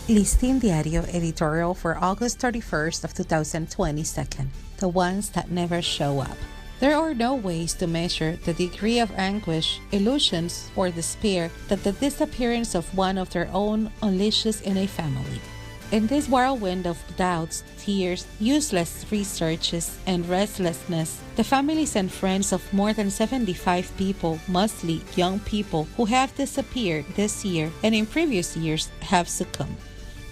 Listín Diario editorial for August 31st of 2022. The ones that never show up. There are no ways to measure the degree of anguish, illusions, or despair that the disappearance of one of their own unleashes in a family. In this whirlwind of doubts, tears, useless researches, and restlessness, the families and friends of more than 75 people, mostly young people, who have disappeared this year and in previous years have succumbed.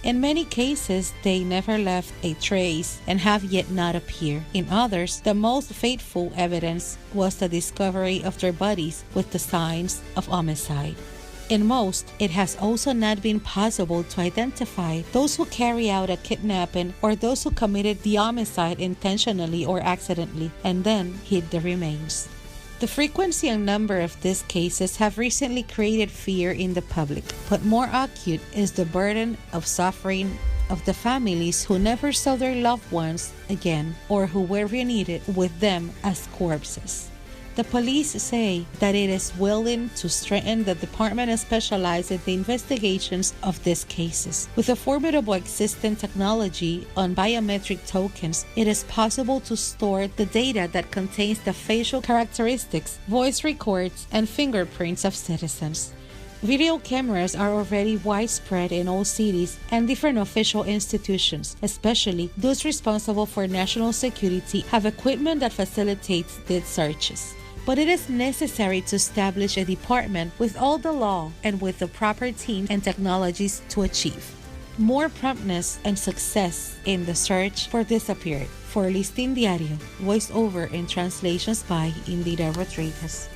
In many cases, they never left a trace and have yet not appeared. In others, the most fateful evidence was the discovery of their bodies with the signs of homicide. In most, it has also not been possible to identify those who carry out a kidnapping or those who committed the homicide intentionally or accidentally and then hid the remains. The frequency and number of these cases have recently created fear in the public, but more acute is the burden of suffering of the families who never saw their loved ones again or who were reunited with them as corpses. The police say that it is willing to strengthen the department specialized in the investigations of these cases. With a formidable existing technology on biometric tokens, it is possible to store the data that contains the facial characteristics, voice records, and fingerprints of citizens. Video cameras are already widespread in all cities and different official institutions, especially those responsible for national security, have equipment that facilitates these searches. But it is necessary to establish a department with all the law and with the proper team and technologies to achieve more promptness and success in the search for disappeared. For Listín Diario, voiced over and translations by Indira Rodriguez.